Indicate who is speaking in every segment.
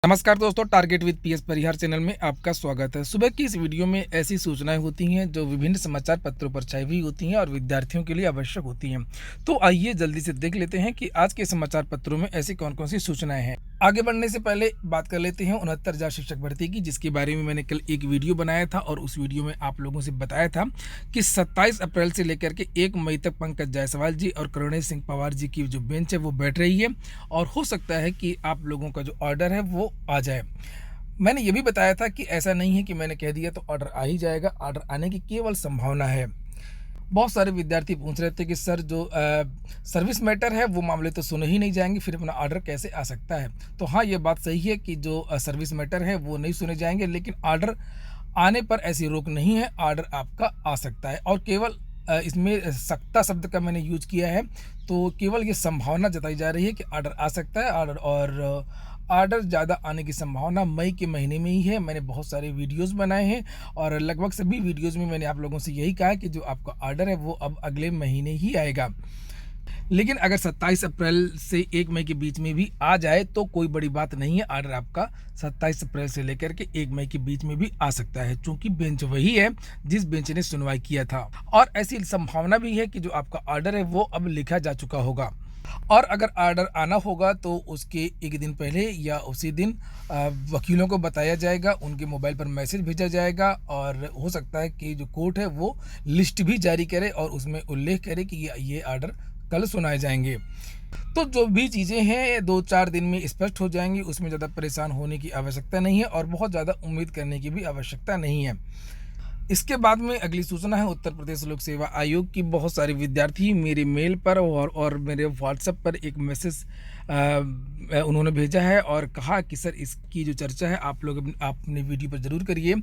Speaker 1: नमस्कार दोस्तों, target with PS Parihar channel में आपका स्वागत है। सुबह की इस वीडियो में ऐसी सूचनाएं होती हैं जो विभिन्न समाचार पत्रों पर छाई हुई होती हैं और विद्यार्थियों के लिए आवश्यक होती हैं। तो आइए जल्दी से देख लेते हैं कि आज के समाचार पत्रों में ऐसी कौन कौन सी सूचनाएं हैं। आगे बढ़ने से पहले बात कर लेते हैं 69,000 शिक्षक भर्ती की, जिसके बारे में मैंने कल एक वीडियो बनाया था और उस वीडियो में आप लोगों से बताया था कि 27 अप्रैल से लेकर के 1 मई तक पंकज जायसवाल जी और करुणेश सिंह पवार जी की जो बेंच है वो बैठ रही है और हो सकता है कि आप लोगों का जो ऑर्डर है वो आ जाए। मैंने ये भी बताया था कि ऐसा नहीं है कि मैंने कह दिया तो ऑर्डर आ ही जाएगा, ऑर्डर आने की केवल संभावना है। बहुत सारे विद्यार्थी पूछ रहे थे कि सर जो सर्विस मैटर है वो मामले तो सुने ही नहीं जाएंगे, फिर अपना ऑर्डर कैसे आ सकता है। तो हाँ, ये बात सही है कि जो सर्विस मैटर है वो नहीं सुने जाएंगे, लेकिन ऑर्डर आने पर ऐसी रोक नहीं है, ऑर्डर आपका आ सकता है। और केवल इसमें सकता शब्द का मैंने यूज किया है, तो केवल ये संभावना जताई जा रही है कि ऑर्डर आ सकता है। ऑर्डर ज़्यादा आने की संभावना मई के महीने में ही है। मैंने बहुत सारे वीडियोस बनाए हैं और लगभग सभी वीडियोस में मैंने आप लोगों से यही कहा है कि जो आपका ऑर्डर है वो अब अगले महीने ही आएगा। लेकिन अगर 27 अप्रैल से 1 मई के बीच में भी आ जाए तो कोई बड़ी बात नहीं है। ऑर्डर आपका 27 अप्रैल से लेकर के 1 मई के बीच में भी आ सकता है, क्योंकि बेंच वही है जिस बेंच ने सुनवाई किया था। और ऐसी संभावना भी है कि जो आपका ऑर्डर है वो अब लिखा जा चुका होगा। और अगर ऑर्डर आना होगा तो उसके एक दिन पहले या उसी दिन वकीलों को बताया जाएगा, उनके मोबाइल पर मैसेज भेजा जाएगा और हो सकता है कि जो कोर्ट है वो लिस्ट भी जारी करे और उसमें उल्लेख करे कि ये ऑर्डर कल सुनाए जाएंगे। तो जो भी चीज़ें हैं 2-4 दिन में स्पष्ट हो जाएंगी, उसमें ज़्यादा परेशान होने की आवश्यकता नहीं है और बहुत ज़्यादा उम्मीद करने की भी आवश्यकता नहीं है। इसके बाद में अगली सूचना है उत्तर प्रदेश लोक सेवा आयोग की। बहुत सारे विद्यार्थी मेरे मेल पर और मेरे व्हाट्सएप पर एक मैसेज उन्होंने भेजा है और कहा कि सर इसकी जो चर्चा है आप लोग अपने वीडियो पर ज़रूर करिए।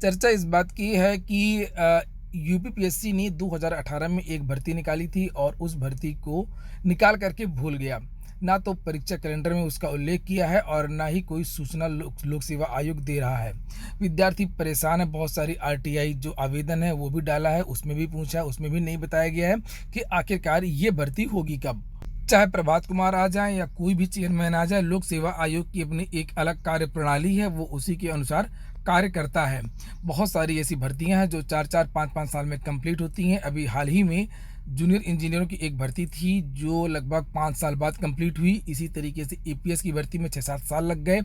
Speaker 1: चर्चा इस बात की है कि यूपीपीएससी ने 2018 में एक भर्ती निकाली थी और उस भर्ती को निकाल करके भूल गया। ना तो परीक्षा कैलेंडर में उसका उल्लेख किया है और ना ही कोई सूचना लोक सेवा आयोग दे रहा है। विद्यार्थी परेशान है। बहुत सारी आरटीआई जो आवेदन है वो भी डाला है, उसमें भी पूछा है, उसमें भी नहीं बताया गया है कि आखिरकार ये भर्ती होगी कब। चाहे प्रभात कुमार आ जाए या कोई भी चेयरमैन आ जाए, लोक सेवा आयोग की अपनी एक अलग कार्य प्रणाली है, वो उसी के अनुसार कार्य करता है। बहुत सारी ऐसी भर्तियां हैं जो 4-4, 5-5 साल में कंप्लीट होती हैं। अभी हाल ही में जूनियर इंजीनियरों की एक भर्ती थी जो लगभग 5 साल बाद कंप्लीट हुई। इसी तरीके से एपीएस की भर्ती में 6-7 साल लग गए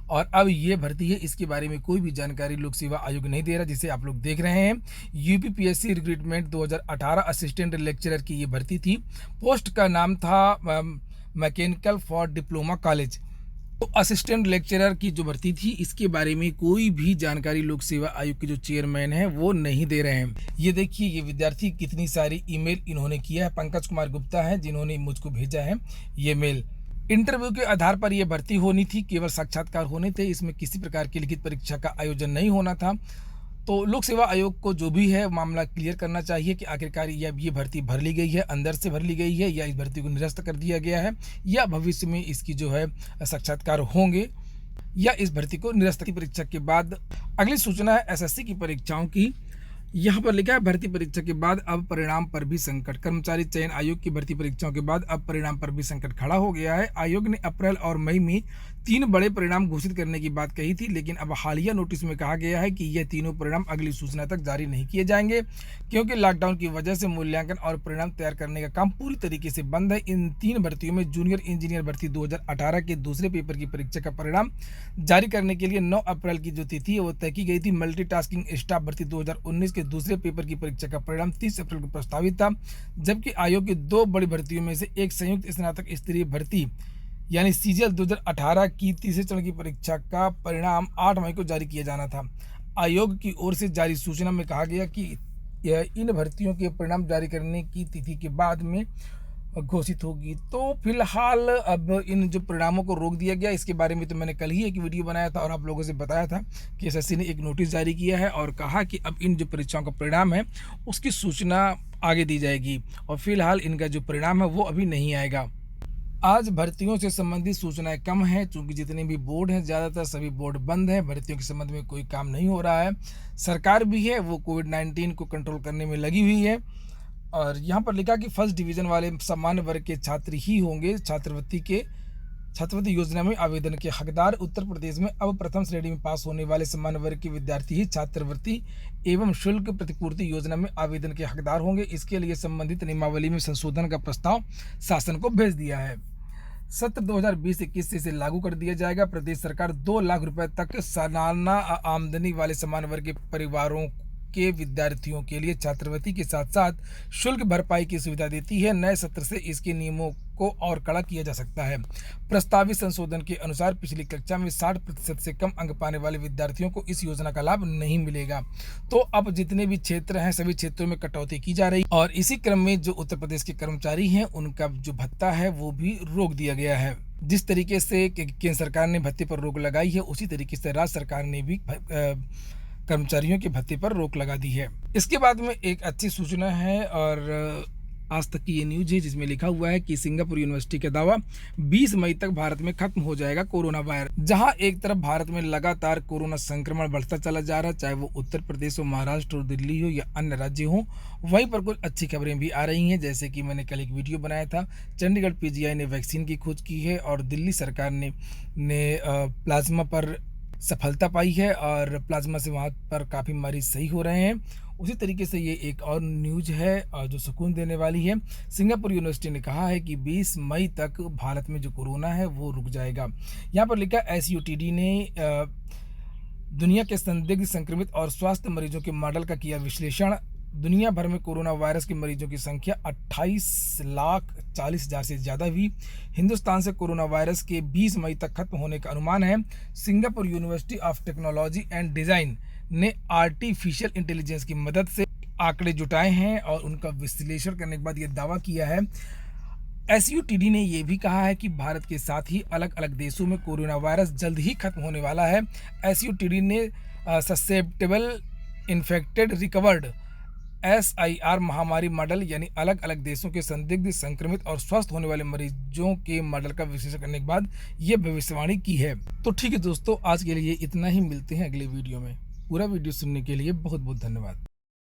Speaker 1: और अब ये भर्ती है, इसके बारे में कोई भी जानकारी लोक सेवा आयोग नहीं दे रहा, जिसे आप लोग देख रहे हैं। यूपीपीएससी रिक्रूटमेंट 2018 असिस्टेंट लेक्चरर की ये भर्ती थी। पोस्ट का नाम था मैकेनिकल फॉर डिप्लोमा कॉलेज। तो असिस्टेंट लेक्चरर की जो भर्ती थी इसके बारे में कोई भी जानकारी लोक सेवा आयोग के जो चेयरमैन है वो नहीं दे रहे हैं। ये देखिए, ये विद्यार्थी कितनी सारी ईमेल इन्होंने किया है। पंकज कुमार गुप्ता है जिन्होंने मुझको भेजा है ये मेल। इंटरव्यू के आधार पर यह भर्ती होनी थी, केवल साक्षात्कार होने थे, इसमें किसी प्रकार की लिखित परीक्षा का आयोजन नहीं होना था। तो लोक सेवा आयोग को जो भी है मामला क्लियर करना चाहिए कि आखिरकार ये भर्ती भर ली गई है, अंदर से भर ली गई है, या इस भर्ती को निरस्त कर दिया गया है, या भविष्य में इसकी जो है साक्षात्कार होंगे, या इस भर्ती को निरस्त की परीक्षा के बाद। अगली सूचना है एसएससी की परीक्षाओं की। यहाँ पर लिखा है भर्ती परीक्षा के बाद अब परिणाम पर भी संकट। कर्मचारी चयन आयोग की भर्ती परीक्षाओं के बाद अब परिणाम पर भी संकट खड़ा हो गया है। आयोग ने अप्रैल और मई में 3 बड़े परिणाम घोषित करने की बात कही थी, लेकिन अब हालिया नोटिस में कहा गया है कि यह तीनों परिणाम अगली सूचना तक जारी नहीं किए जाएंगे, क्योंकि लॉकडाउन की वजह से मूल्यांकन और परिणाम तैयार करने का काम पूरी तरीके से बंद है। इन 3 भर्तियों में जूनियर इंजीनियर भर्ती 2018 के दूसरे पेपर की परीक्षा का परिणाम जारी करने के लिए 9 अप्रैल की जो तिथि है वो तय की गई थी। मल्टीटास्किंग स्टाफ भर्ती 2019 के दूसरे पेपर की परीक्षा का परिणाम 30 अप्रैल को प्रस्तावित था, जबकि आयोग की 2 बड़ी भर्तियों में से एक संयुक्त स्नातक स्तरीय भर्ती यानी सीजीएल 2018 की तीसरे चरण की परीक्षा का परिणाम 8 मई को जारी किया जाना था। आयोग की ओर से जारी सूचना में कहा गया कि इन भर्तियों के परिणाम जारी करने की तिथि के बाद में घोषित होगी। तो फिलहाल अब इन जो परिणामों को रोक दिया गया, इसके बारे में तो मैंने कल ही एक वीडियो बनाया था और आप लोगों से बताया था कि एसएससी ने एक नोटिस जारी किया है और कहा कि अब इन जो परीक्षाओं का परिणाम है उसकी सूचना आगे दी जाएगी और फिलहाल इनका जो परिणाम है वो अभी नहीं आएगा। आज भर्तियों से संबंधित सूचनाएं कम हैं, चूंकि जितने भी बोर्ड हैं ज़्यादातर सभी बोर्ड बंद हैं। भर्तियों के संबंध में कोई काम नहीं हो रहा है। सरकार भी है वो कोविड-19 को कंट्रोल करने में लगी हुई है। और यहाँ पर लिखा कि फर्स्ट डिवीज़न वाले सामान्य वर्ग के छात्र ही होंगे छात्रवृत्ति के छात्रवृत्ति योजना में आवेदन के हकदार। उत्तर प्रदेश में अब प्रथम श्रेणी में पास होने वाले सामान्य वर्ग के विद्यार्थी ही छात्रवृत्ति एवं शुल्क प्रतिपूर्ति योजना में आवेदन के हकदार होंगे। इसके लिए संबंधित नियमावली में संशोधन का प्रस्ताव शासन को भेज दिया है। सत्र 2020-21 से इसे लागू कर दिया जाएगा। प्रदेश सरकार 2 लाख रुपए तक सालाना आमदनी वाले समान वर्ग के परिवारों के विद्यार्थियों के लिए छात्रवृत्ति के साथ साथ शुल्क भरपाई की सुविधा देती है। नए सत्र से इसके नियमों को और कड़ा किया जा सकता है। प्रस्तावित संशोधन के अनुसार पिछली कक्षा में 60% से कम अंक पाने वाले विद्यार्थियों को इस योजना का लाभ नहीं मिलेगा। तो अब जितने भी क्षेत्र हैं सभी क्षेत्रों में कटौती की जा रही और इसी क्रम में जो उत्तर प्रदेश के कर्मचारी हैं उनका जो भत्ता है वो भी रोक दिया गया है। जिस तरीके से केंद्र सरकार ने भत्ते पर रोक लगाई है उसी तरीके से राज्य सरकार ने भी कर्मचारियों के भत्ते पर रोक लगा दी है। इसके बाद में एक अच्छी सूचना है और आज तक की ये न्यूज है जिसमें लिखा हुआ है कि सिंगापुर यूनिवर्सिटी का दावा 20 मई तक भारत में खत्म हो जाएगा कोरोना वायरस। जहां एक तरफ भारत में लगातार कोरोना संक्रमण बढ़ता चला जा रहा है, चाहे वो उत्तर प्रदेश हो, महाराष्ट्र हो, दिल्ली हो या अन्य राज्य हो, वहीं पर कुछ अच्छी खबरें भी आ रही हैं। जैसे कि मैंने कल एक वीडियो बनाया था, चंडीगढ़ PGI ने वैक्सीन की खोज की है और दिल्ली सरकार ने प्लाज्मा पर सफलता पाई है और प्लाज्मा से वहाँ पर काफ़ी मरीज सही हो रहे हैं। उसी तरीके से ये एक और न्यूज है जो सुकून देने वाली है। सिंगापुर यूनिवर्सिटी ने कहा है कि 20 मई तक भारत में जो कोरोना है वो रुक जाएगा। यहाँ पर लिखा SUTD ने दुनिया के संदिग्ध संक्रमित और स्वास्थ्य मरीजों के मॉडल का किया विश्लेषण। दुनिया भर में कोरोना वायरस के मरीजों की संख्या 28,40,000 से ज़्यादा हुई। हिंदुस्तान से कोरोना वायरस के 20 मई तक खत्म होने का अनुमान है। Singapore university of technology and design ने आर्टिफिशियल इंटेलिजेंस की मदद से आंकड़े जुटाए हैं और उनका विश्लेषण करने के बाद ये दावा किया है। SUTD ने यह भी कहा है कि भारत के साथ ही अलग अलग देशों में कोरोना वायरस जल्द ही खत्म होने वाला है। SUTD ने ससेप्टेबल इन्फेक्टेड रिकवर्ड SIR महामारी मॉडल यानी अलग अलग देशों के संदिग्ध संक्रमित और स्वस्थ होने वाले मरीजों के मॉडल का विश्लेषण करने के बाद ये भविष्यवाणी की है। तो ठीक है दोस्तों, आज के लिए इतना ही। मिलते हैं अगले वीडियो में। पूरा वीडियो सुनने के लिए बहुत बहुत धन्यवाद।